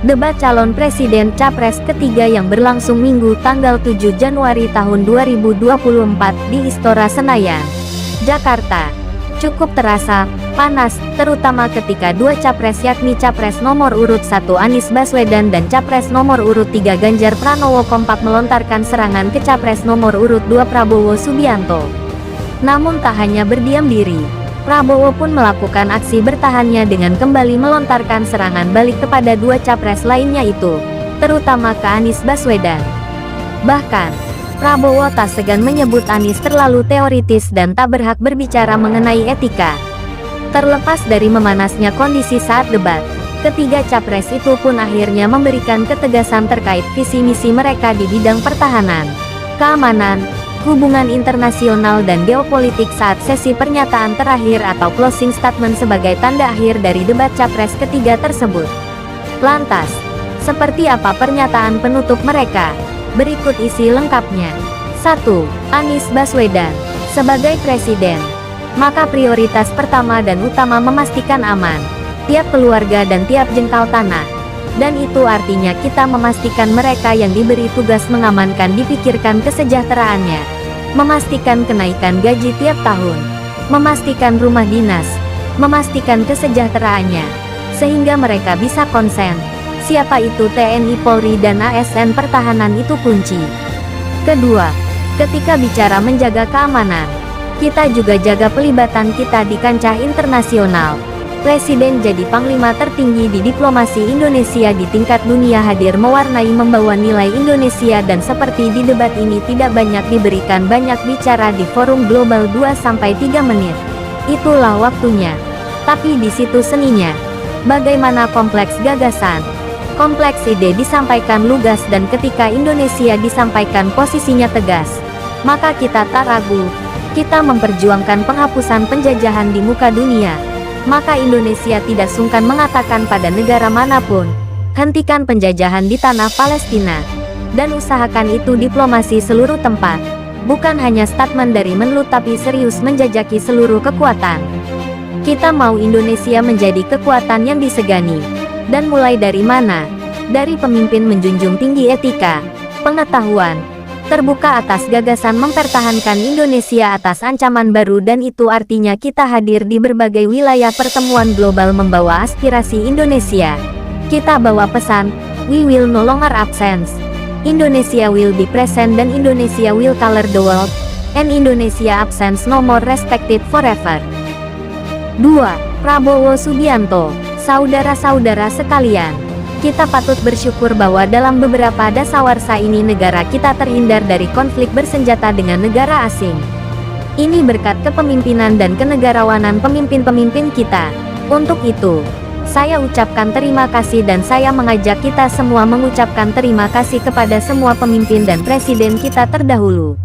Debat calon presiden Capres ketiga yang berlangsung Minggu tanggal 7 Januari tahun 2024 di Istora Senayan, Jakarta, cukup terasa panas, terutama ketika dua capres yakni Capres nomor urut 1 Anies Baswedan dan Capres nomor urut 3 Ganjar Pranowo kompak melontarkan serangan ke Capres nomor urut 2 Prabowo Subianto. Namun tak hanya berdiam diri, Prabowo pun melakukan aksi bertahannya dengan kembali melontarkan serangan balik kepada dua capres lainnya itu, terutama ke Anies Baswedan. Bahkan, Prabowo tak segan menyebut Anies terlalu teoritis dan tak berhak berbicara mengenai etika. Terlepas dari memanasnya kondisi saat debat, ketiga capres itu pun akhirnya memberikan ketegasan terkait visi misi mereka di bidang pertahanan, keamanan, hubungan internasional dan geopolitik saat sesi pernyataan terakhir atau closing statement sebagai tanda akhir dari debat capres ketiga tersebut. Lantas, seperti apa pernyataan penutup mereka? Berikut isi lengkapnya. 1. Anies Baswedan. Sebagai presiden, maka prioritas pertama dan utama memastikan aman tiap keluarga dan tiap jengkal tanah. Dan itu artinya kita memastikan mereka yang diberi tugas mengamankan dipikirkan kesejahteraannya, memastikan kenaikan gaji tiap tahun, memastikan rumah dinas, memastikan kesejahteraannya, sehingga mereka bisa konsen. Siapa itu TNI, Polri dan ASN pertahanan itu kunci. Kedua, ketika bicara menjaga keamanan, kita juga jaga pelibatan kita di kancah internasional. Presiden jadi panglima tertinggi di diplomasi Indonesia di tingkat dunia hadir mewarnai membawa nilai Indonesia dan seperti di debat ini tidak banyak diberikan banyak bicara di forum global 2-3 menit. Itulah waktunya. Tapi di situ seninya. Bagaimana kompleks gagasan, kompleks ide disampaikan lugas dan ketika Indonesia disampaikan posisinya tegas, maka kita tak ragu, kita memperjuangkan penghapusan penjajahan di muka dunia. Maka Indonesia tidak sungkan mengatakan pada negara manapun, hentikan penjajahan di tanah Palestina. Dan usahakan itu diplomasi seluruh tempat. Bukan hanya statement dari Menlu tapi serius menjajaki seluruh kekuatan. Kita mau Indonesia menjadi kekuatan yang disegani. Dan mulai dari mana? Dari pemimpin menjunjung tinggi etika, pengetahuan, terbuka atas gagasan mempertahankan Indonesia atas ancaman baru dan itu artinya kita hadir di berbagai wilayah pertemuan global membawa aspirasi Indonesia. Kita bawa pesan, we will no longer absent. Indonesia will be present dan Indonesia will color the world, and Indonesia absence no more respected forever. 2. Prabowo Subianto. Saudara-saudara sekalian, kita patut bersyukur bahwa dalam beberapa dasawarsa ini negara kita terhindar dari konflik bersenjata dengan negara asing. Ini berkat kepemimpinan dan kenegarawanan pemimpin-pemimpin kita. Untuk itu, saya ucapkan terima kasih dan saya mengajak kita semua mengucapkan terima kasih kepada semua pemimpin dan presiden kita terdahulu.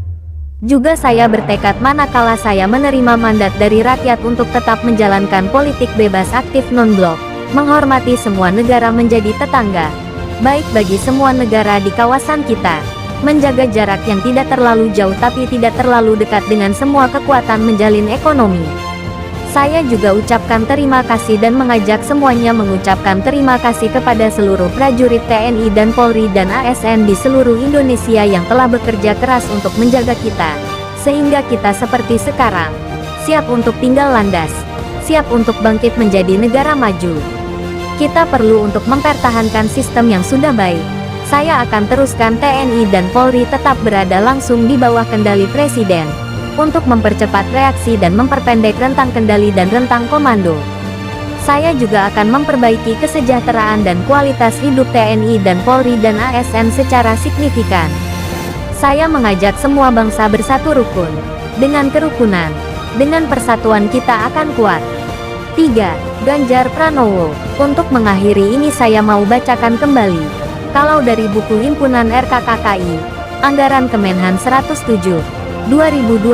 Juga saya bertekad manakala saya menerima mandat dari rakyat untuk tetap menjalankan politik bebas aktif non-blok, menghormati semua negara menjadi tetangga, baik bagi semua negara di kawasan kita, menjaga jarak yang tidak terlalu jauh tapi tidak terlalu dekat dengan semua kekuatan menjalin ekonomi. Saya juga ucapkan terima kasih dan mengajak semuanya mengucapkan terima kasih kepada seluruh prajurit TNI dan Polri dan ASN di seluruh Indonesia yang telah bekerja keras untuk menjaga kita, sehingga kita seperti sekarang, siap untuk tinggal landas, siap untuk bangkit menjadi negara maju. Kita perlu untuk mempertahankan sistem yang sudah baik. Saya akan teruskan TNI dan Polri tetap berada langsung di bawah kendali Presiden, untuk mempercepat reaksi dan memperpendek rentang kendali dan rentang komando. Saya juga akan memperbaiki kesejahteraan dan kualitas hidup TNI dan Polri dan ASN secara signifikan. Saya mengajak semua bangsa bersatu rukun. Dengan kerukunan, dengan persatuan kita akan kuat. 3. Ganjar Pranowo. Untuk mengakhiri ini saya mau bacakan kembali. Kalau dari buku himpunan RKKKI, Anggaran Kemenhan 107. 2021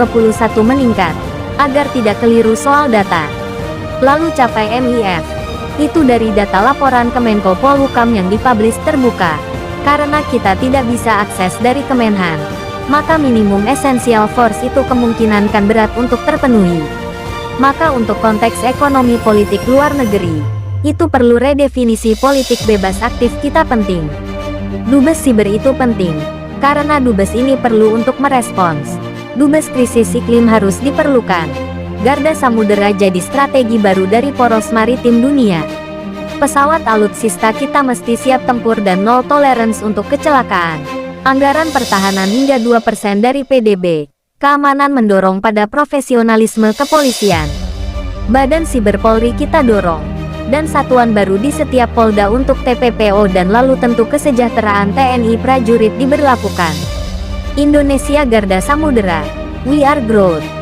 meningkat, agar tidak keliru soal data. Lalu capai MIF. Itu dari data laporan Kemenko Polhukam yang dipublish terbuka. Karena kita tidak bisa akses dari Kemenhan, maka minimum essential force itu kemungkinan kan berat untuk terpenuhi. Maka untuk konteks ekonomi politik luar negeri, Itu perlu redefinisi politik bebas aktif kita penting. Dubes siber itu penting, karena dubes ini perlu untuk merespons. Dubes krisis iklim harus diperlukan. Garda samudera jadi strategi baru dari poros maritim dunia. Pesawat alutsista kita mesti siap tempur dan nol tolerance untuk kecelakaan. Anggaran pertahanan hingga 2% dari PDB. Keamanan mendorong pada profesionalisme kepolisian. Badan Siber Polri kita dorong. Dan satuan baru di setiap Polda untuk TPPO dan lalu tentu kesejahteraan TNI prajurit diberlakukan. Indonesia Garda Samudera, we are growth.